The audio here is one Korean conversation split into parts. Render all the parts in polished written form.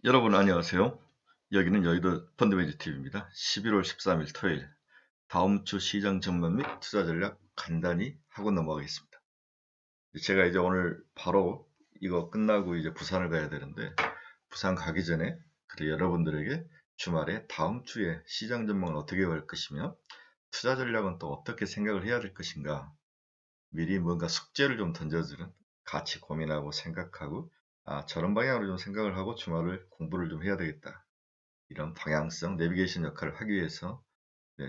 여러분 안녕하세요. 여기는 여의도 펀드매니저 TV입니다. 11월 13일 토요일 다음 주 시장 전망 및 투자 전략 간단히 하고 넘어가겠습니다. 제가 이제 오늘 바로 이거 끝나고 이제 부산을 가야 되는데 부산 가기 전에 그래 여러분들에게 주말에 다음 주에 시장 전망을 어떻게 할 것이며 투자 전략은 또 어떻게 생각을 해야 될 것인가 미리 뭔가 숙제를 좀 던져주는 같이 고민하고 생각하고 저런 방향으로 좀 생각을 하고 주말을 공부를 좀 해야 되겠다. 이런 방향성 내비게이션 역할을 하기 위해서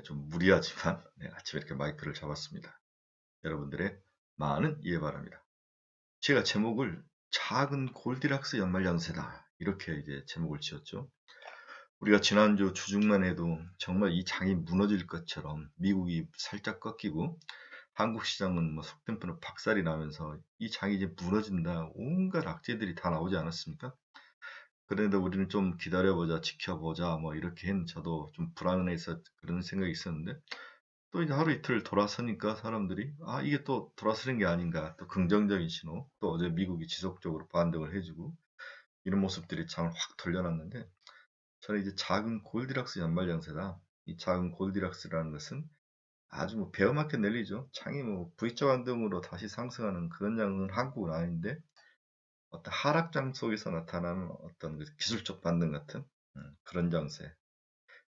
좀 무리하지만 아침에 이렇게 마이크를 잡았습니다. 여러분들의 많은 이해 바랍니다. 제가 제목을 작은 골디락스 연말 양세다 이렇게 이제 제목을 지었죠. 우리가 지난주 주중만 해도 정말 이 장이 무너질 것처럼 미국이 살짝 꺾이고 한국 시장은 뭐 속템포는 박살이 나면서 이 장이 이제 무너진다 온갖 악재들이 다 나오지 않았습니까? 그런데 우리는 좀 기다려보자, 지켜보자, 뭐 이렇게 했 저도 좀 불안해서 그런 생각이 있었는데 또 이제 하루 이틀 돌아서니까 사람들이 이게 또 돌아서는 게 아닌가 또 긍정적인 신호 또 어제 미국이 지속적으로 반등을 해주고 이런 모습들이 장을 확 돌려놨는데 저는 이제 작은 골디락스 연말 양세다. 이 작은 골디락스라는 것은 아주 뭐 베어마켓 랠리죠. 창이 뭐 V자 반등으로 다시 상승하는 그런 양은 한국은 아닌데 어떤 하락장 속에서 나타나는 어떤 그 기술적 반등 같은 그런 장세.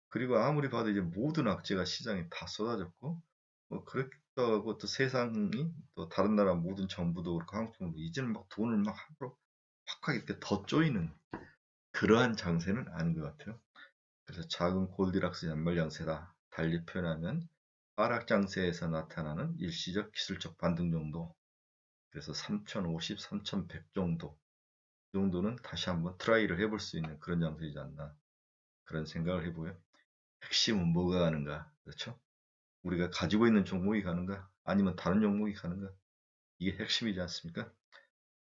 그리고 아무리 봐도 이제 모든 악재가 시장에 다 쏟아졌고 뭐 그렇다고 또 세상이 또 다른 나라 모든 정부도 그렇고 한국 정부도 이제는 막 돈을 막 함부로 확 이렇게 더 쪼이는 그러한 장세는 아닌 것 같아요. 그래서 작은 골디락스 연말 양세다. 달리 표현하면 하락 장세에서 나타나는 일시적 기술적 반등 정도. 그래서 3050, 3100 정도. 이 정도는 다시 한번 트라이를 해볼 수 있는 그런 장세이지 않나. 그런 생각을 해보고요. 핵심은 뭐가 가는가? 그렇죠? 우리가 가지고 있는 종목이 가는가? 아니면 다른 종목이 가는가? 이게 핵심이지 않습니까?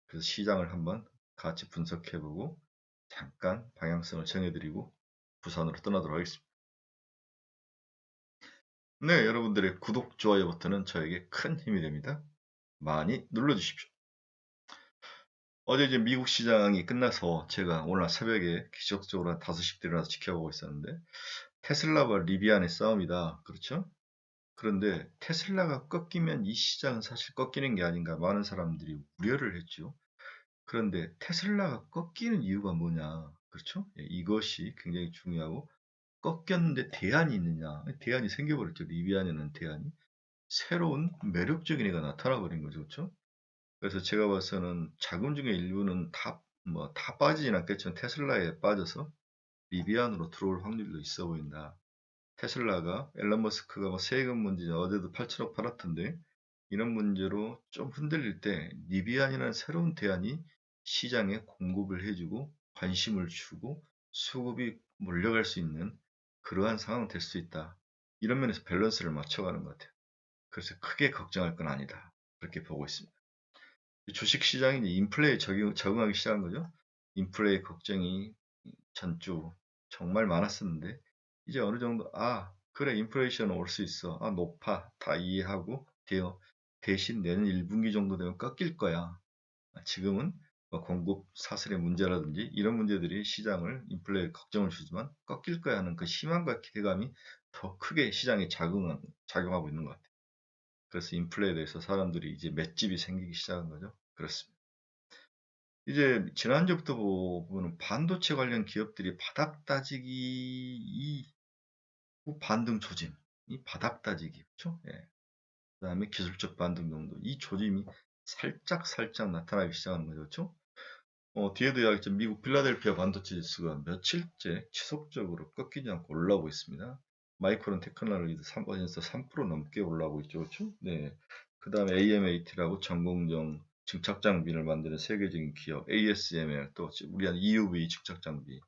그래서 시장을 한번 같이 분석해보고 잠깐 방향성을 정해드리고 부산으로 떠나도록 하겠습니다. 네, 여러분들의 구독, 좋아요 버튼은 저에게 큰 힘이 됩니다. 많이 눌러주십시오. 어제 이제 미국 시장이 끝나서 제가 오늘 새벽에 기적적으로 한 5시부터 일어나서 지켜보고 있었는데 테슬라와 리비안의 싸움이다. 그렇죠? 그런데 테슬라가 꺾이면 이 시장은 사실 꺾이는 게 아닌가 많은 사람들이 우려를 했죠. 그런데 테슬라가 꺾이는 이유가 뭐냐? 그렇죠? 이것이 굉장히 중요하고 꺾였는데 대안이 있느냐? 대안이 생겨버렸죠. 리비안에는 대안이. 새로운 매력적인 애가 나타나 버린 거죠. 그렇죠? 그래서 제가 봐서는 자금 중에 일부는 다 빠지진 않겠지만 테슬라에 빠져서 리비안으로 들어올 확률도 있어 보인다. 테슬라가 앨런 머스크가 뭐 세금 문제 어제도 8천억 팔았던데 이런 문제로 좀 흔들릴 때 리비안이라는 새로운 대안이 시장에 공급을 해주고 관심을 주고 수급이 몰려갈 수 있는 그러한 상황이 될 수 있다. 이런 면에서 밸런스를 맞춰가는 것 같아요. 그래서 크게 걱정할 건 아니다. 그렇게 보고 있습니다. 주식 시장이 이제 인플레에 적응하기 시작한 거죠. 인플레 걱정이 전주 정말 많았었는데 이제 어느 정도 그래 인플레이션 올 수 있어. 높아. 다 이해하고 대신 내년 1분기 정도 되면 꺾일 거야. 지금은 뭐 공급 사슬의 문제라든지 이런 문제들이 시장을 인플레 걱정을 주지만 꺾일 거야 하는 그 희망과 기대감이 더 크게 시장에 작용하고 있는 것 같아요. 그래서 인플레에 대해서 사람들이 이제 맷집이 생기기 시작한 거죠. 그렇습니다. 이제 지난주부터 보면 반도체 관련 기업들이 바닥 다지기 반등 조짐, 이 바닥 다지기, 그렇죠? 예. 그다음에 기술적 반등 정도, 이 조짐이 살짝 나타나기 시작하는 거죠, 그렇죠? 뒤에도 이야기했죠. 미국 필라델피아 반도체 지수가 며칠째 지속적으로 꺾이지 않고 올라오고 있습니다. 마이크론 테크놀로지도 3% 넘게 올라오고 있죠, 그렇죠? 네. 그 다음에 AMAT라고 전공정 증착 장비를 만드는 세계적인 기업, ASML 또 우리 한 EUV 증착 장비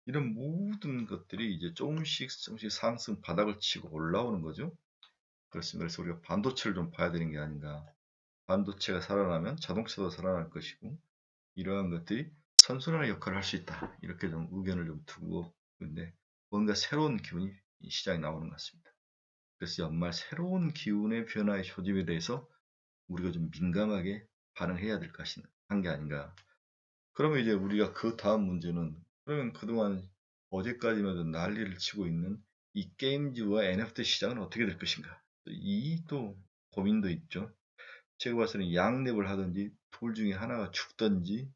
이런 모든 것들이 이제 조금씩 상승 바닥을 치고 올라오는 거죠. 그렇습니다. 그래서 우리가 반도체를 좀 봐야 되는 게 아닌가. 반도체가 살아나면 자동차도 살아날 것이고 이러한 것들이 선순환의 역할을 할 수 있다. 이렇게 좀 의견을 좀 두고 있는데 뭔가 새로운 기운이 이 시장에 나오는 것 같습니다. 그래서 연말 새로운 기운의 변화의 조짐에 대해서 우리가 좀 민감하게 반응해야 될 것인 한 게 아닌가. 그러면 이제 우리가 그 다음 문제는 그러면 그동안 어제까지만 해도 난리를 치고 있는 이 게임즈와 NFT 시장은 어떻게 될 것인가? 이 또 고민도 있죠. 제가 봤을 때는 양립을 하든지 둘 중에 하나가 죽든지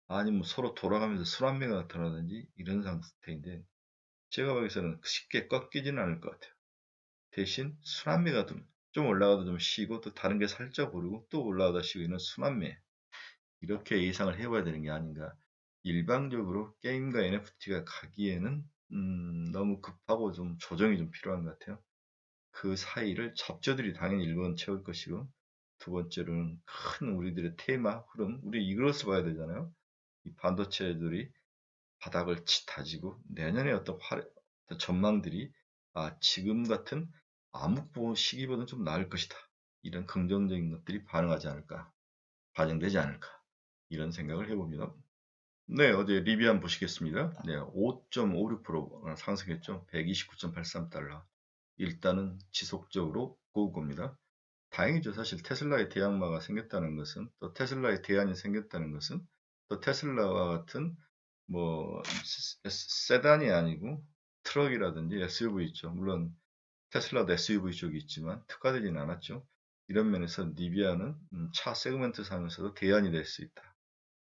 아니면 서로 돌아가면서 순환매가 나타나든지 이런 상태인데 제가 보기에는 쉽게 꺾이지는 않을 것 같아요. 대신 순환매가 좀 올라가다 좀 쉬고 또 다른 게 살짝 오르고 또 올라가다 쉬고 있는 순환매 이렇게 예상을 해봐야 되는 게 아닌가. 일방적으로 게임과 NFT가 가기에는 너무 급하고 좀 조정이 좀 필요한 것 같아요. 그 사이를 잡주들이 당연히 1번 채울 것이고 두 번째로는 큰 우리들의 테마, 흐름, 우리 이것을 봐야 되잖아요. 이 반도체들이 바닥을 다지고 내년에 어떤 전망들이 지금 같은 암흑 시기보다는 좀 나을 것이다. 이런 긍정적인 것들이 반영되지 않을까. 이런 생각을 해봅니다. 네, 어제 리비안 보시겠습니다. 네, 5.56% 상승했죠. 129.83달러. 일단은 지속적으로 고급입니다. 다행이죠. 사실 테슬라의 대항마가 생겼다는 것은 또 테슬라의 대안이 생겼다는 것은 또 테슬라와 같은 뭐 세단이 아니고 트럭이라든지 SUV 있죠. 물론 테슬라도 SUV 쪽이 있지만 특화되지는 않았죠. 이런 면에서 니비아는 차 세그먼트 상에서도 대안이 될 수 있다.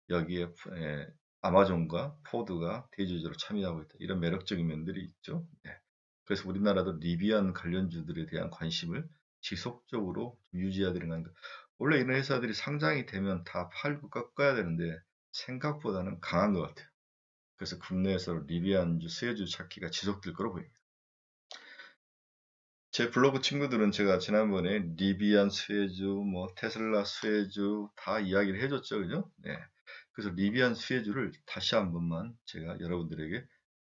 여기에 아마존과 포드가 대주주로 참여하고 있다. 이런 매력적인 면들이 있죠. 네. 그래서 우리나라도 리비안 관련주들에 대한 관심을 지속적으로 유지해야 되는 건가. 원래 이런 회사들이 상장이 되면 다 팔고 꺾어야 되는데 생각보다는 강한 것 같아요. 그래서 국내에서 리비안주, 수혜주 찾기가 지속될 거로 보입니다. 제 블로그 친구들은 제가 지난번에 리비안 수혜주, 뭐 테슬라 수혜주 다 이야기를 해줬죠, 그죠? 네. 그래서 리비안 수혜주를 다시 한 번만 제가 여러분들에게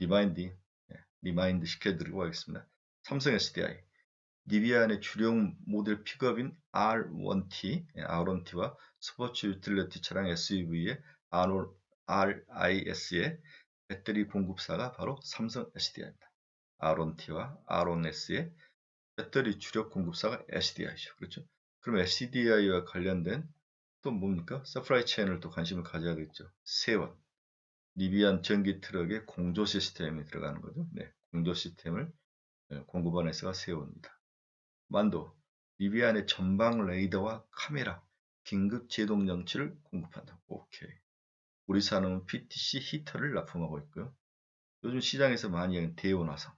리마인드 시켜드리고 하겠습니다. 삼성 SDI, 리비안의 주력 모델 픽업인 R1T와 스포츠 유틸리티 차량 SUV의 RIS의 배터리 공급사가 바로 삼성 SDI입니다. R1T와 R1S의 배터리 주력 공급사가 SDI죠. 그렇죠? 그럼 SDI와 관련된 또 뭡니까? 서프라이 체인을 또 관심을 가져야겠죠. 세원, 리비안 전기 트럭의 공조 시스템이 들어가는 거죠. 네, 공조 시스템을 공급하는 회사가 세원입니다. 만도, 리비안의 전방 레이더와 카메라, 긴급 제동 장치를 공급한다. 오케이. 우리 산업은 PTC 히터를 납품하고 있고요. 요즘 시장에서 많이 하는 대온화성,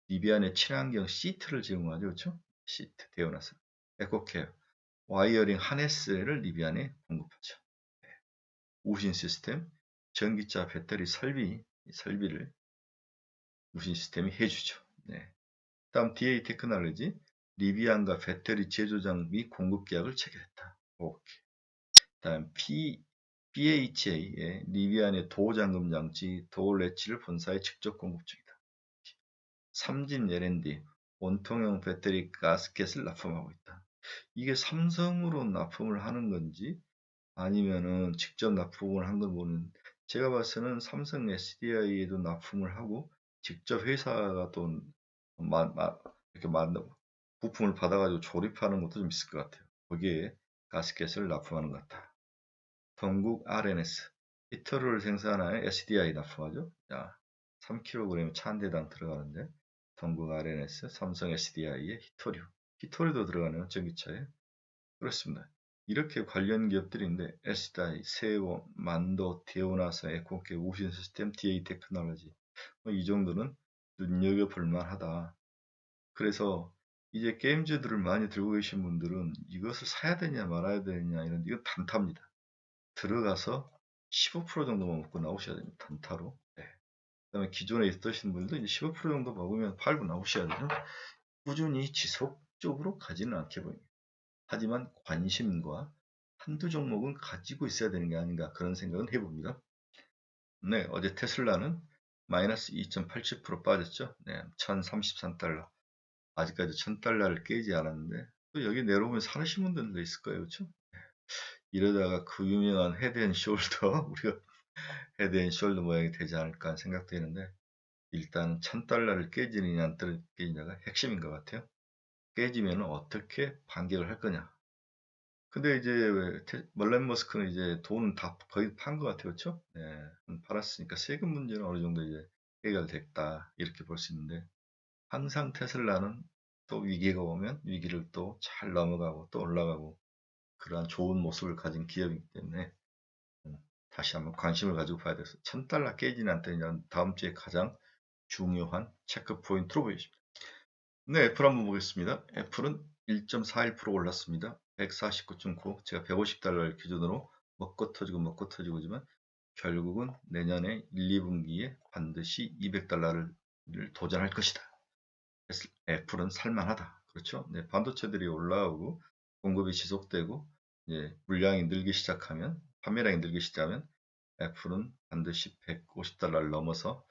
리비안의 친환경 시트를 제공하죠. 그렇죠? 시트, 대온화성, 에코케어, 와이어링 하네스를 리비안에 공급하죠. 네. 우신 시스템, 전기차 배터리 설비를 우신 시스템이 해주죠. 네. 다음 DA 테크놀로지, 리비안과 배터리 제조 장비 공급 계약을 체결했다. 오케이. 다음 BHA의 리비안의 도어 잠금 장치, 도어 레치를 본사에 직접 공급 중이다. 삼진 L&D, 원통형 배터리 가스켓을 납품하고 있다. 이게 삼성으로 납품을 하는 건지 아니면은 직접 납품을 한 걸 보는 제가 봤을 때는 삼성 SDI에도 납품을 하고 직접 회사가 또 이렇게 부품을 받아가지고 조립하는 것도 좀 있을 것 같아요. 거기에 가스켓을 납품하는 것 같다. 동국 RNS 히터를 생산하여 SDI 납품하죠. 자, 3kg 차 한 대당 들어가는데 동국 RNS, 삼성 SDI의 히토류도 들어가네요. 전기차에. 그렇습니다. 이렇게 관련 기업들인데 SDI, 세원, 만도, 데오나사, 에코케, 우신 시스템, DA 테크놀로지 이 정도는 눈여겨볼 만하다. 그래서 이제 게임즈들을 많이 들고 계신 분들은 이것을 사야 되냐 말아야 되냐 이건 단타입니다. 들어가서 15% 정도만 먹고 나오셔야 됩니다. 단타로. 네. 그다음에 기존에 있으신 분들도 이제 15% 정도 먹으면 팔고 나오셔야 돼요. 꾸준히 지속적으로 가지는 않게 보입니다. 하지만 관심과 한두 종목은 가지고 있어야 되는 게 아닌가 그런 생각은 해봅니다. 네, 어제 테슬라는 마이너스 2.87% 빠졌죠. 네, 1033달러. 아직까지 1000달러를 깨지 않았는데 또 여기 내려오면 사시는 분들도 있을 거예요. 그렇죠? 이러다가 그 유명한 헤드앤숄더 우리가 헤드앤숄더 모양이 되지 않을까 생각되는데 일단 1000달러를 깨지느냐 안 깨지느냐가 핵심인 것 같아요. 깨지면 어떻게 반격을 할 거냐 근데 이제 멀렌 머스크는 이제 돈 다 거의 판 것 같아요. 그렇죠? 네, 팔았으니까 세금 문제는 어느 정도 이제 해결됐다. 이렇게 볼 수 있는데 항상 테슬라는 또 위기가 오면 위기를 또 잘 넘어가고 또 올라가고 그러한 좋은 모습을 가진 기업이기 때문에 음, 다시 한번 관심을 가지고 봐야 돼서 1000달러 깨지는 않다는 다음 주에 가장 중요한 체크 포인트로 보여집니다. 네, 애플 한번 보겠습니다. 애플은 1.41% 올랐습니다. 149.9. 제가 150달러를 기준으로 먹고 터지고지만 결국은 내년에 1, 2분기에 반드시 200달러를 도전할 것이다. 애플은 살만하다. 그렇죠? 네, 반도체들이 올라오고 공급이 지속되고 물량이 늘기 시작하면 판매량이 늘기 시작하면 애플은 반드시 150달러를 넘어서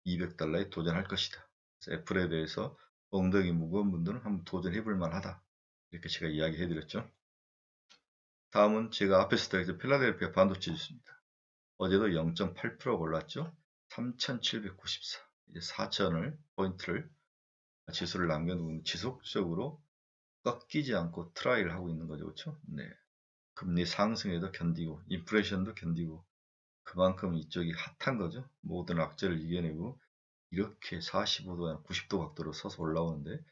200달러에 도전할 것이다. 그래서 애플에 대해서 엉덩이 무거운 분들은 한번 도전해 볼 만하다. 이렇게 제가 이야기해 드렸죠. 다음은 제가 앞에서 이제 필라델피아 반도체 지수입니다. 어제도 0.8% 올랐죠. 3794. 이제 4천을 포인트를 지수를 남겨두고 지속적으로 꺾이지 않고 트라이를 하고 있는 거죠. 그렇죠? 네. 금리 상승에도 견디고 인플레이션도 견디고 그만큼 이쪽이 핫한 거죠. 모든 악재를 이겨내고 이렇게 45도나 90도 각도로 서서 올라오는데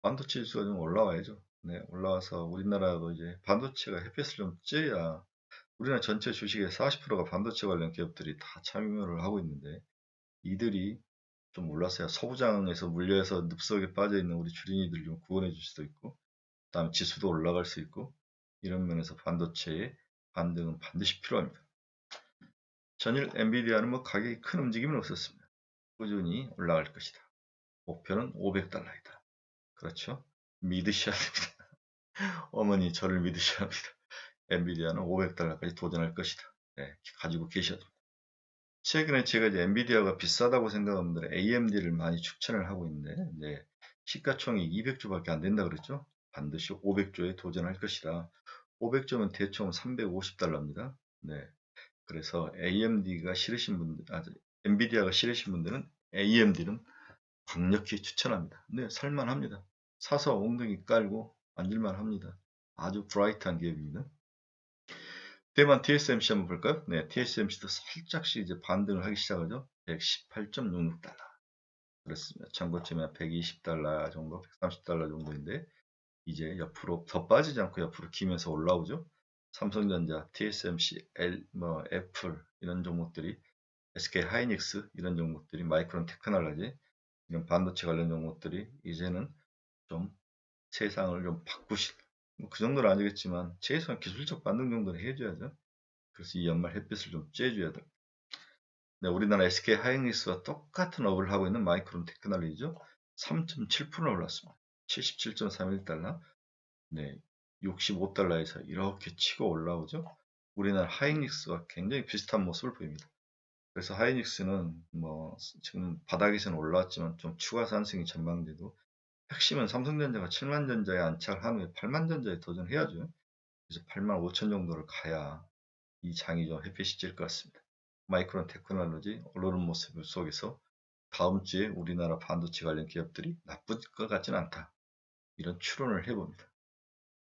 반도체 지수가 좀 올라와야죠. 네, 올라와서 우리나라도 이제 반도체가 햇볕을 좀 쬐야 우리나라 전체 주식의 40%가 반도체 관련 기업들이 다 참여를 하고 있는데 이들이 좀 올랐어야 서부장에서 물려서 늪속에 빠져 있는 우리 주린이들 좀 구원해 줄 수도 있고 그다음 지수도 올라갈 수 있고 이런 면에서 반도체의 반등은 반드시 필요합니다. 전일 엔비디아는 뭐 가격이 큰 움직임은 없었습니다. 꾸준히 올라갈 것이다. 목표는 500달러이다. 그렇죠? 믿으셔야 됩니다. 어머니 저를 믿으셔야 합니다. 엔비디아는 500달러까지 도전할 것이다. 네, 가지고 계셔야 됩니다. 최근에 제가 이제 엔비디아가 비싸다고 생각하는 분들은 AMD를 많이 추천을 하고 있는데 이제 시가총액 200조밖에 안 된다 그랬죠? 반드시 500조에 도전할 것이다. 500조면 대충 350달러입니다. 네. 그래서 AMD가 싫으신 분들, 엔비디아가 싫으신 분들은 AMD는 강력히 추천합니다. 네, 살만합니다. 사서 엉덩이 깔고 앉을만 합니다. 아주 브라이트한 기업입니다. 대만 TSMC 한번 볼까요? 네, TSMC도 살짝씩 이제 반등을 하기 시작하죠. 118.66달러. 그렇습니다. 참고점이 120달러 정도, 130달러 정도인데 이제 옆으로 더 빠지지 않고 옆으로 기면서 올라오죠. 삼성전자, TSMC, 애플 이런 종목들이 SK 하이닉스 이런 종목들이 마이크론 테크놀로지 이런 반도체 관련 종목들이 이제는 좀 세상을 좀 바꾸실 뭐그 정도는 아니겠지만 최소한 기술적 반등 정도는 해줘야죠. 그래서 이 연말 햇빛을 좀 쬐줘야 돼. 네, 우리나라 SK 하이닉스와 똑같은 업을 하고 있는 마이크론 테크놀로지죠. 3.7% 올랐습니다. 77.31달러. 네, 65달러에서 이렇게 치고 올라오죠. 우리나라 하이닉스와 굉장히 비슷한 모습을 보입니다. 그래서 하이닉스는 뭐 지금 바닥에서는 올라왔지만 좀 추가 상승이 전망돼도 핵심은 삼성전자가 7만 전자에 안착한 후에 8만 전자에 도전해야죠. 그래서 8만 5천 정도를 가야 이 장이 좀 햇빛이 찔 것 같습니다. 마이크론 테크놀로지 오르는 모습 속에서 다음 주에 우리나라 반도체 관련 기업들이 나쁠 것 같지는 않다. 이런 추론을 해봅니다.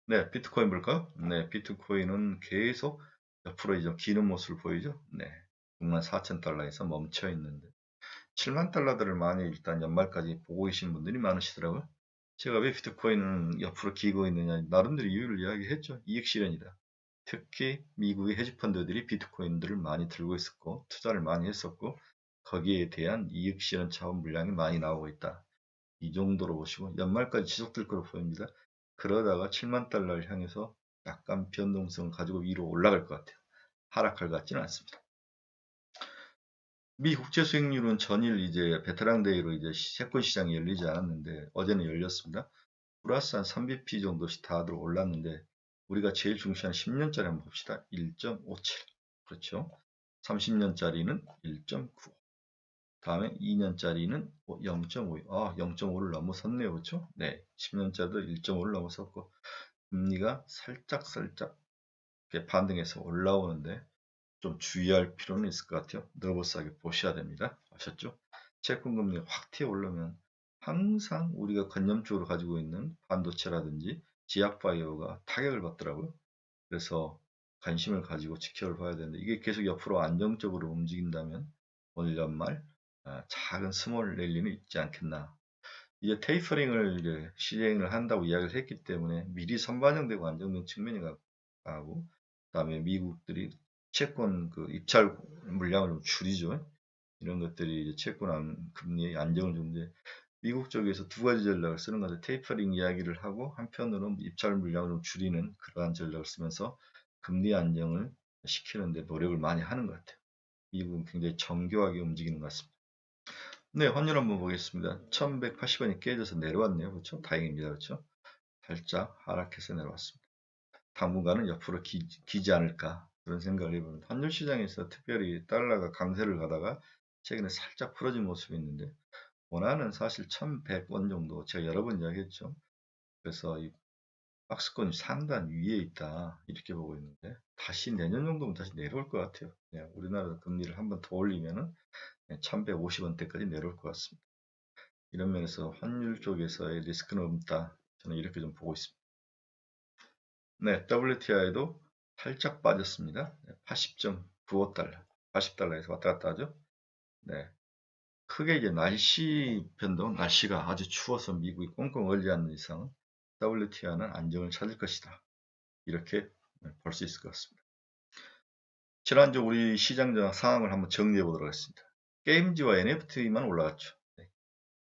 네, 비트코인 볼까요? 네, 비트코인은 계속 옆으로 이제 기는 모습을 보이죠? 네, 6만 4천 달러에서 멈춰 있는데 7만 달러들을 많이 일단 연말까지 보고 계신 분들이 많으시더라고요. 제가 왜 비트코인은 옆으로 기고 있느냐 나름대로 이유를 이야기했죠. 이익 실현이다. 특히 미국의 헤지펀드들이 비트코인들을 많이 들고 있었고 투자를 많이 했었고 거기에 대한 이익 실현 차원 물량이 많이 나오고 있다. 이 정도로 보시고 연말까지 지속될 것으로 보입니다. 그러다가 7만 달러를 향해서 약간 변동성을 가지고 위로 올라갈 것 같아요. 하락할 것 같지는 않습니다. 미 국채 수익률은 전일 이제 베테랑데이로 이제 채권 시장이 열리지 않았는데 어제는 열렸습니다. 플러스 한 3bp 정도씩 다들 올랐는데 우리가 제일 중시하는 10년짜리 한번 봅시다. 1.57 그렇죠. 30년짜리는 1.9 다음에 2년짜리는 0.5 0.5를 넘어섰네요. 그렇죠. 네, 10년짜리도 1.5를 넘어섰고 금리가 살짝 이렇게 반등해서 올라오는데 좀 주의할 필요는 있을 것 같아요. 너버스하게 보셔야 됩니다. 아셨죠? 채권금리가 확 튀어 오르면 항상 우리가 관념적으로 가지고 있는 반도체라든지 지약바이오가 타격을 받더라고요. 그래서 관심을 가지고 지켜봐야 되는데 이게 계속 옆으로 안정적으로 움직인다면 오늘 연말 작은 스몰 랠리는 있지 않겠나. 이제 테이퍼링을 이제 시행을 한다고 이야기를 했기 때문에 미리 선반영되고 안정된 측면이 가고, 그다음에 미국들이 채권 그 입찰 물량을 좀 줄이죠. 이런 것들이 이제 채권 금리의 안정을 주는데 미국 쪽에서 두 가지 전략을 쓰는 건데 테이퍼링 이야기를 하고 한편으로는 입찰 물량을 좀 줄이는 그러한 전략을 쓰면서 금리 안정을 시키는데 노력을 많이 하는 것 같아요. 미국은 굉장히 정교하게 움직이는 것 같습니다. 네, 환율 한번 보겠습니다. 1180원이 깨져서 내려왔네요. 그렇죠? 다행입니다. 그렇죠? 살짝 하락해서 내려왔습니다. 당분간은 옆으로 기지 않을까 그런 생각을 해봅니다. 환율 시장에서 특별히 달러가 강세를 가다가 최근에 살짝 풀어진 모습이 있는데 원화는 사실 1100원 정도 제가 여러 번 이야기했죠. 그래서 이 박스권이 상단 위에 있다 이렇게 보고 있는데 다시 내년 정도면 다시 내려올 것 같아요. 그냥 우리나라 금리를 한번 더 올리면은 1150원대까지 내려올 것 같습니다. 이런 면에서 환율 쪽에서의 리스크는 없다. 저는 이렇게 좀 보고 있습니다. 네, WTI도 살짝 빠졌습니다. 80.95달러, 80달러에서 왔다 갔다 하죠. 네, 크게 이제 날씨 변동, 날씨가 아주 추워서 미국이 꽁꽁 얼지 않는 이상 WTI는 안정을 찾을 것이다. 이렇게 볼 수 있을 것 같습니다. 지난주 우리 시장 상황을 한번 정리해 보도록 하겠습니다. 게임즈와 NFT만 올라갔죠. 네,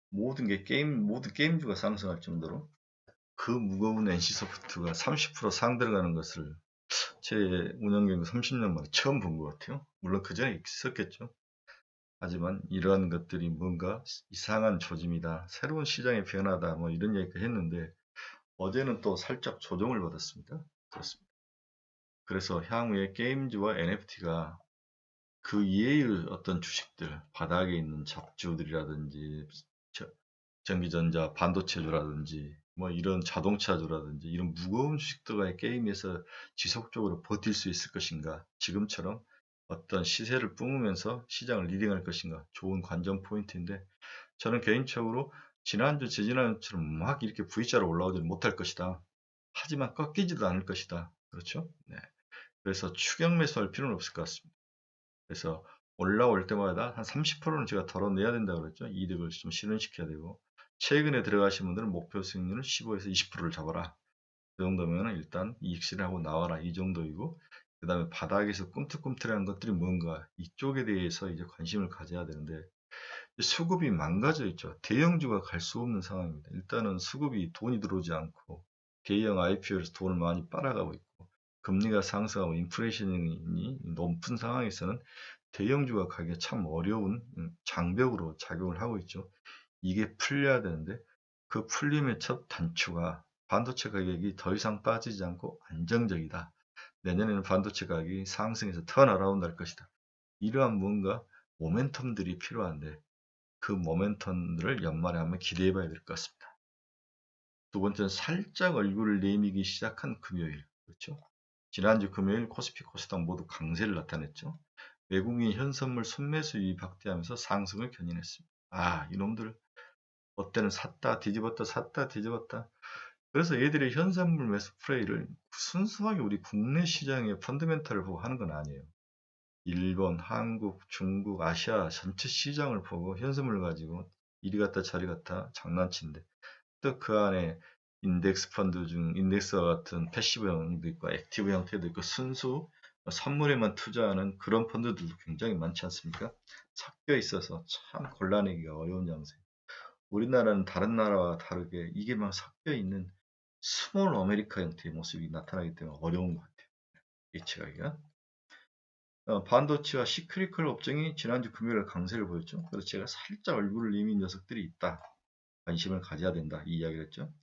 모든 게임주가 상승할 정도로 그 무거운 NC소프트가 30% 상 들어가는 것을 제 운영 경력 30년 만에 처음 본 것 같아요. 물론 그 전에 있었겠죠. 하지만 이러한 것들이 뭔가 이상한 조짐이다. 새로운 시장의 변화다. 뭐 이런 얘기를 했는데 어제는 또 살짝 조정을 받았습니다. 그렇습니다. 그래서 향후에 게임즈와 NFT가 그 이외의 어떤 주식들, 바닥에 있는 잡주들이라든지 전기전자, 반도체주라든지 뭐 이런 자동차주라든지 이런 무거운 주식들과의 게임에서 지속적으로 버틸 수 있을 것인가? 지금처럼 어떤 시세를 뿜으면서 시장을 리딩할 것인가? 좋은 관전 포인트인데 저는 개인적으로 지난주, 지지난주처럼 막 이렇게 V자로 올라오지 못할 것이다. 하지만 꺾이지도 않을 것이다. 그렇죠? 네. 그래서 추격 매수할 필요는 없을 것 같습니다. 그래서 올라올 때마다 한 30%는 제가 덜어내야 된다고 그랬죠. 이득을 좀 실현시켜야 되고 최근에 들어가신 분들은 목표 수익률은 15에서 20%를 잡아라. 그 정도면 일단 이익 실현하고 나와라. 이 정도이고 그 다음에 바닥에서 꿈틀꿈틀한 것들이 뭔가 이쪽에 대해서 이제 관심을 가져야 되는데 수급이 망가져 있죠. 대형주가 갈 수 없는 상황입니다. 일단은 수급이 돈이 들어오지 않고 대형 IPO에서 돈을 많이 빨아가고 있고 금리가 상승하고 인플레이션이 높은 상황에서는 대형주가 가기가 참 어려운 장벽으로 작용을 하고 있죠. 이게 풀려야 되는데 그 풀림의 첫 단추가 반도체 가격이 더 이상 빠지지 않고 안정적이다. 내년에는 반도체 가격이 상승해서 더 날아온다 것이다. 이러한 뭔가 모멘텀들이 필요한데 그 모멘텀들을 연말에 한번 기대해 봐야 될 것 같습니다. 두 번째는 살짝 얼굴을 내미기 시작한 금요일. 그렇죠? 지난주 금요일 코스피 코스닥 모두 강세를 나타냈죠. 외국인 현선물 순매수 유입 확대하면서 상승을 견인했습니다. 아, 이놈들 어때는 샀다 뒤집었다 샀다 뒤집었다. 그래서 얘들의 현선물 매수 플레이를 순수하게 우리 국내 시장의 펀더멘탈을 보고 하는 건 아니에요. 일본, 한국, 중국, 아시아 전체 시장을 보고 현선물을 가지고 이리 갔다 저리 갔다 장난친데 또 그 안에 인덱스 펀드 중 인덱스와 같은 패시브 형도 있고 액티브 형태도 있고 순수 선물에만 투자하는 그런 펀드들도 굉장히 많지 않습니까? 섞여 있어서 참 골라내기가 어려운 양상. 우리나라는 다른 나라와 다르게 이게 막 섞여 있는 스몰 아메리카 형태의 모습이 나타나기 때문에 어려운 것 같아요. 예측하기가. 반도체와 시크릿컬 업종이 지난주 금요일에 강세를 보였죠. 그래서 제가 살짝 얼굴을 내민 녀석들이 있다. 관심을 가져야 된다. 이 이야기를 했죠.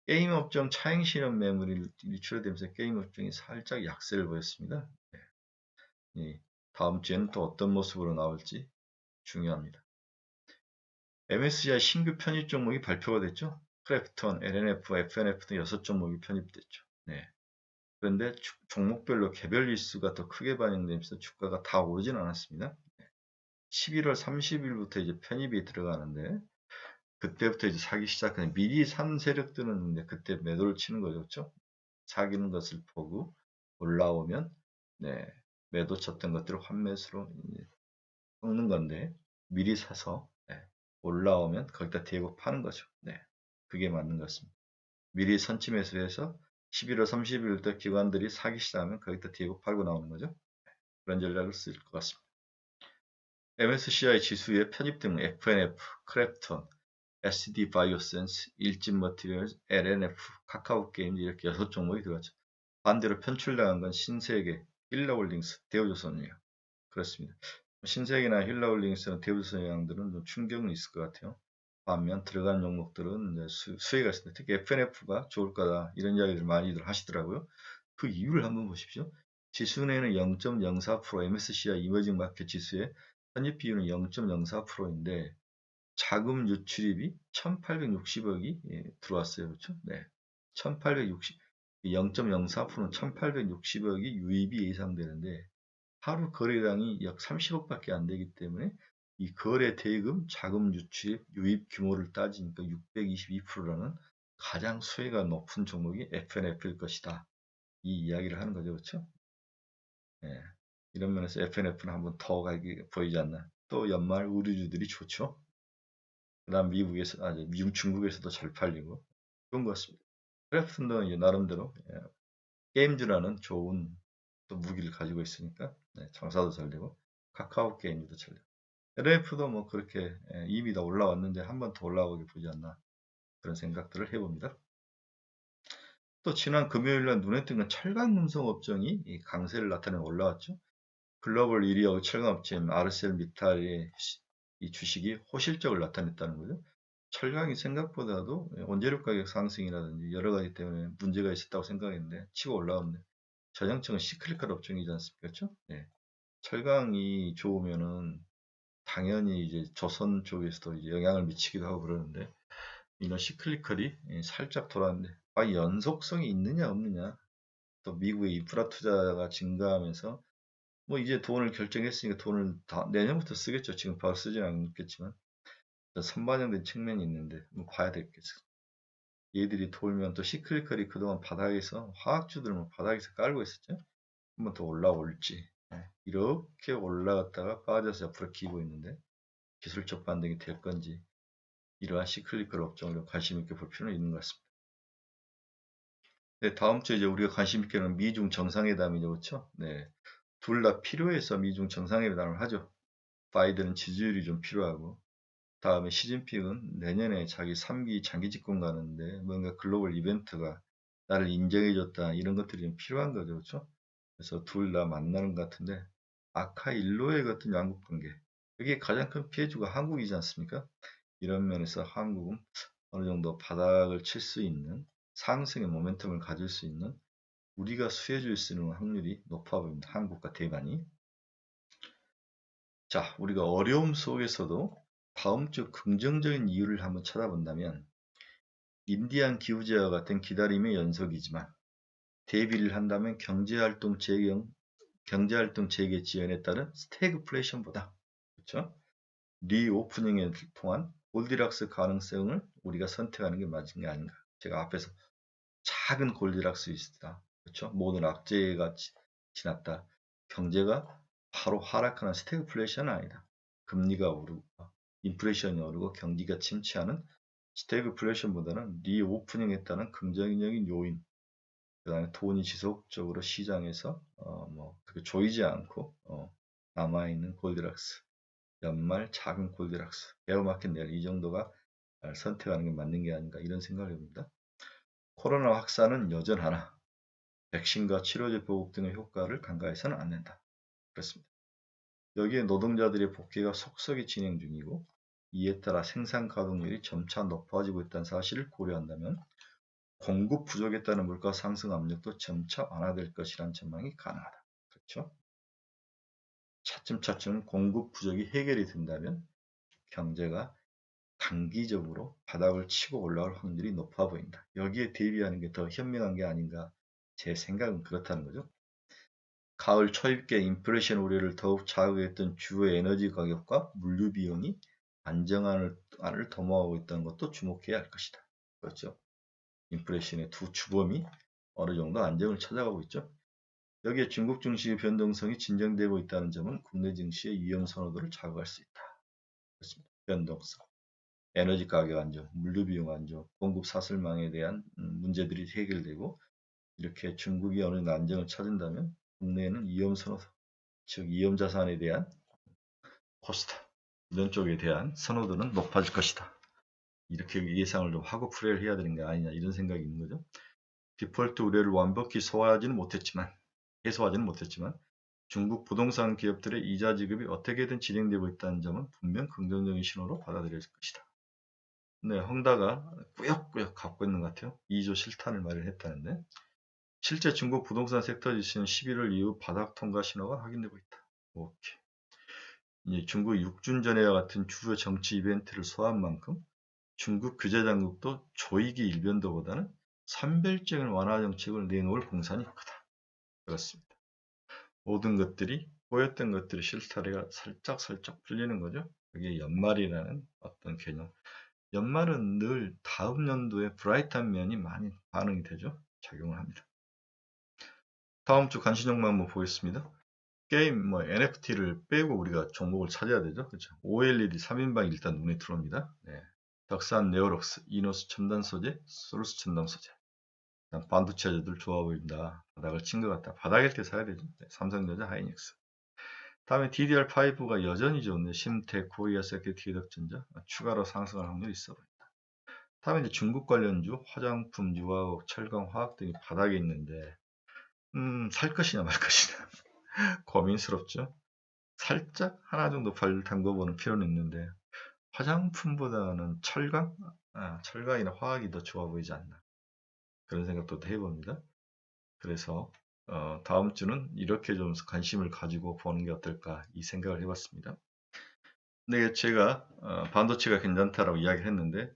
게임 업종 차행 실현 매물이 리출되면서 게임 업종이 살짝 약세를 보였습니다. 네. 다음 주에는 또 어떤 모습으로 나올지 중요합니다. MSCI 신규 편입 종목이 발표가 됐죠. 크래프톤, LNF, FNF 등 6종목이 편입됐죠. 네. 그런데 종목별로 개별 지수가 더 크게 반영되면서 주가가 다 오르진 않았습니다. 11월 30일부터 이제 편입이 들어가는데 그때부터 이제 사기 시작하는 미리 산 세력들은 이제 그때 매도를 치는 거죠. 그렇죠? 사기는 것을 보고 올라오면 네, 매도 쳤던 것들을 환매수로 섞는 건데 미리 사서 네, 올라오면 거기다 대고 파는 거죠. 네, 그게 맞는 것 같습니다. 미리 선취 매수를 해서 11월 30일부터 기관들이 사기 시작하면 거기다 대고 팔고 나오는 거죠. 그런 전략을 쓸 것 같습니다. MSCI 지수에 편입된 FNF, 크래프톤, SD 바이오센스, 일진 머티리얼, LNF, 카카오 게임 이렇게 6종목이 들어갔죠. 반대로 편출당한 건 신세계, 힐라홀딩스, 대우조선이에요. 그렇습니다. 신세계나 힐라홀딩스나 대우조선양들은 좀 충격은 있을 것 같아요. 반면 들어간 종목들은 수혜가 있습니다. 특히 FNF가 좋을 거다 이런 이야기를 많이들 하시더라고요. 그 이유를 한번 보십시오. 지수 내는 0.04%, MSCI 이머징 마켓 지수의 편입 비율은 0.04%인데 자금 유출입이 1860억이 들어왔어요. 그렇죠? 네. 1860, 0.04%는 1860억이 유입이 예상되는데 하루 거래량이 약 30억밖에 안 되기 때문에 이 거래 대금, 자금 유출입, 유입 규모를 따지니까 622%라는 가장 수혜가 높은 종목이 FNF일 것이다. 이 이야기를 하는 거죠. 그렇죠? 네. 이런 면에서 FNF는 한번 더 가게 보이지 않나. 또 연말 의류주들이 좋죠. 그 다음 미국에서, 중국에서도 잘 팔리고 좋은 것 같습니다. 크래프톤도 이제 나름대로 게임즈라는 좋은 또 무기를 가지고 있으니까 장사도 잘 되고 카카오 게임즈도 잘 되고 LF도 뭐 그렇게 이미 다 올라왔는데 한 번 더 올라오게 보지 않나 그런 생각들을 해봅니다. 또 지난 금요일날 눈에 띈 건 철강금속 업종이 강세를 나타내고 올라왔죠. 글로벌 1위하고 철강업체인 아르셀미탈의 이 주식이 호실적을 나타냈다는 거죠. 철강이 생각보다도 원재료 가격 상승이라든지 여러 가지 때문에 문제가 있었다고 생각했는데 치고 올라왔네. 전형적인 시클리컬 업종이지 않습니까? 그렇죠? 네. 철강이 좋으면은 당연히 이제 조선 쪽에서도 이제 영향을 미치기도 하고 그러는데 이런 시클리컬이 살짝 돌았는데 연속성이 있느냐 없느냐 또 미국의 인프라 투자가 증가하면서 뭐 이제 돈을 결정했으니까 돈을 다 내년부터 쓰겠죠. 지금 바로 쓰지는 않겠지만 선반영된 측면이 있는데 뭐 봐야 되겠죠. 얘들이 돌면 또 시클리컬이 그동안 바닥에서 화학주들은 바닥에서 깔고 있었죠. 한번 더 올라올지 이렇게 올라갔다가 빠져서 앞으로 기고 있는데 기술적 반등이 될 건지 이러한 시클리컬 업종을 관심 있게 볼 필요는 있는 것 같습니다. 네, 다음 주에 이제 우리가 관심 있게는 미중 정상회담이죠, 그렇죠? 네, 둘 다 필요해서 미중 정상회담을 하죠. 바이든은 지지율이 좀 필요하고 다음에 시진핑은 내년에 자기 3기 장기 집권 가는데 뭔가 글로벌 이벤트가 나를 인정해줬다 이런 것들이 좀 필요한 거죠, 그렇죠? 그래서 둘 다 만나는 것 같은데 아카일로의 같은 양국 관계 여기에 가장 큰 피해주가 한국이지 않습니까? 이런 면에서 한국은 어느 정도 바닥을 칠 수 있는 상승의 모멘텀을 가질 수 있는 우리가 수혜줄 수 있는 확률이 높아 보입니다. 한국과 대만이. 자, 우리가 어려움 속에서도 다음 주 긍정적인 이유를 한번 찾아본다면 인디안 기후재해와 같은 기다림의 연속이지만 대비를 한다면 경제활동 재개 지연에 따른 스태그플레이션보다 그렇죠? 리오프닝을 통한 골디락스 가능성을 우리가 선택하는 게 맞은 게 아닌가. 제가 앞에서 작은 골디락스 있다. 그렇죠? 모든 악재가 지났다. 경제가 바로 하락하는 스태그플레이션은 아니다. 금리가 오르고 인플레이션이 오르고 경기가 침체하는 스태그플레이션보다는 리오프닝에 따른 긍정적인 요인 그 다음에 돈이 지속적으로 시장에서 그렇게 조이지 않고 남아있는 골디락스 연말 작은 골디락스 베어마켓 내일 이 정도가 선택하는 게 맞는 게 아닌가 이런 생각을 해봅니다. 코로나 확산은 여전하나 백신과 치료제 보급 등의 효과를 간과해서는 안 된다. 그렇습니다. 여기에 노동자들의 복귀가 속속히 진행 중이고 이에 따라 생산 가동률이 점차 높아지고 있다는 사실을 고려한다면 공급 부족에 따른 물가 상승 압력도 점차 완화될 것이라는 전망이 가능하다. 그렇죠? 차츰차츰 공급 부족이 해결이 된다면 경제가 단기적으로 바닥을 치고 올라올 확률이 높아 보인다. 여기에 대비하는 게 더 현명한 게 아닌가 제 생각은 그렇다는 거죠. 가을 초입기에 인플레이션 우려를 더욱 자극했던 주요 에너지 가격과 물류 비용이 안정화를 도모하고 있다는 것도 주목해야 할 것이다. 그렇죠. 인플레이션의 두 주범이 어느 정도 안정을 찾아가고 있죠. 여기에 중국 증시의 변동성이 진정되고 있다는 점은 국내 증시의 위험 선호도를 자극할 수 있다. 그렇습니다. 변동성, 에너지 가격 안정, 물류 비용 안정, 공급 사슬망에 대한 문제들이 해결되고 이렇게 중국이 어느 정도 안정을 찾은다면 국내에는 위험 선호도, 즉 위험 자산에 대한 코스타 이런 쪽에 대한 선호도는 높아질 것이다. 이렇게 예상을 좀 하고 플레이를 해야 되는 게 아니냐 이런 생각이 있는 거죠. 디폴트 우려를 완벽히 해소하지는 못했지만 중국 부동산 기업들의 이자 지급이 어떻게든 진행되고 있다는 점은 분명 긍정적인 신호로 받아들여질 것이다. 네, 헝다가 꾸역꾸역 갖고 있는 것 같아요. 2조 실탄을 마련했다는데 실제 중국 부동산 섹터 지수는 11월 이후 바닥 통과 신호가 확인되고 있다. 오케이. 이제 중국 6준 전에와 같은 주요 정치 이벤트를 소화한 만큼 중국 규제 당국도 조이기 일변도보다는 선별적인 완화 정책을 내놓을 공산이 크다. 그렇습니다. 모든 것들이 보였던 것들이 실타래가 살짝 풀리는 거죠. 그게 연말이라는 어떤 개념. 연말은 늘 다음 연도에 브라이트한 면이 많이 반응이 되죠. 작용을 합니다. 다음 주 관심 종목 한번 보겠습니다. 게임, NFT를 빼고 우리가 종목을 찾아야 되죠. 그렇죠. OLED 3인방 일단 눈에 들어옵니다. 네. 덕산 네오록스, 이노스 첨단 소재, 소루스 첨단 소재. 반도체들 좋아 보인다. 바닥을 친 것 같다. 바닥일 때 사야 되죠. 네. 삼성전자, 하이닉스. 다음에 DDR5가 여전히 좋네. 심텍, 코리아 세큐리티 덕전자 추가로 상승할 확률이 있어 보인다. 다음에 이제 중국 관련주, 화장품, 유화학, 철강, 화학 등이 바닥에 있는데 살 것이냐 말 것이냐 고민스럽죠. 살짝 하나 정도 발 담궈보는 필요는 있는데 화장품보다는 철강이나 화학이 더 좋아 보이지 않나 그런 생각도 해봅니다. 그래서 다음 주는 이렇게 좀 관심을 가지고 보는 게 어떨까 이 생각을 해봤습니다. 네, 제가 반도체가 괜찮다라고 이야기를 했는데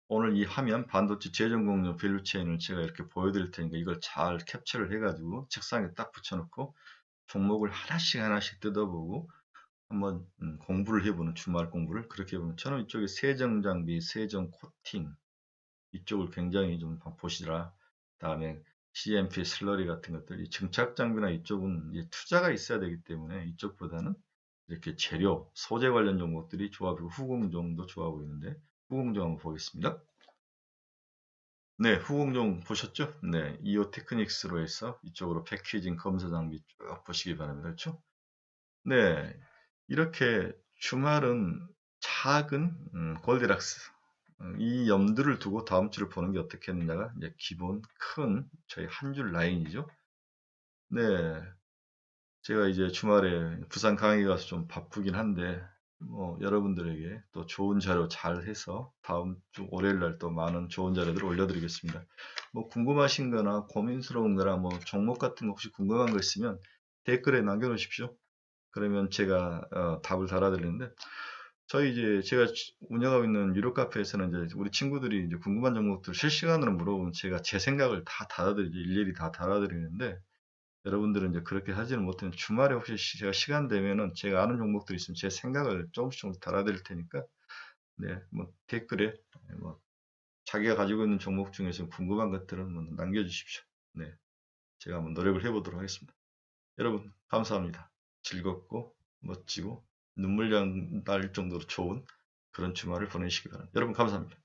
오늘 이 화면 반도체 재정공용 밸류체인을 제가 이렇게 보여드릴 테니까 이걸 잘 캡처를 해가지고 책상에 딱 붙여놓고 종목을 하나씩 뜯어보고 한번 공부를 해보는 주말 공부를 그렇게 해보면 저는 이쪽에 세정 장비, 세정 코팅 이쪽을 굉장히 좀 보시라. 다음에 CMP 슬러리 같은 것들, 이 증착 장비나 이쪽은 이제 투자가 있어야 되기 때문에 이쪽보다는 이렇게 재료, 소재 관련 종목들이 좋아 보이고 후공정도 좋아 보이는데 후공정 한번 보겠습니다. 네, 후공정 보셨죠? 네, 이오 테크닉스로 해서 이쪽으로 패키징 검사 장비 쭉 보시기 바랍니다. 그렇죠? 네, 이렇게 주말은 작은 골디락스 이 염두를 두고 다음 주를 보는 게 어떻겠느냐가 이제 기본 큰 저희 한 줄 라인이죠. 네, 제가 이제 주말에 부산 강의 가서 좀 바쁘긴 한데 여러분들에게 또 좋은 자료 잘 해서 다음 주 월요일 날 또 많은 좋은 자료들을 올려드리겠습니다. 궁금하신 거나 고민스러운 거나 종목 같은 거 혹시 궁금한 거 있으면 댓글에 남겨놓으십시오. 그러면 제가 답을 달아드리는데 제가 운영하고 있는 유료 카페에서는 이제 우리 친구들이 이제 궁금한 종목들 실시간으로 물어보면 제가 제 생각을 다 달아드리죠. 일일이 다 달아드리는데 여러분들은 이제 그렇게 하지는 못하는 주말에 혹시 제가 시간 되면은 제가 아는 종목들이 있으면 제 생각을 조금씩 달아드릴 테니까 네, 댓글에 자기가 가지고 있는 종목 중에서 궁금한 것들은 남겨주십시오. 네, 제가 한번 노력을 해보도록 하겠습니다. 여러분 감사합니다. 즐겁고 멋지고 눈물 날 정도로 좋은 그런 주말을 보내시기 바랍니다. 여러분 감사합니다.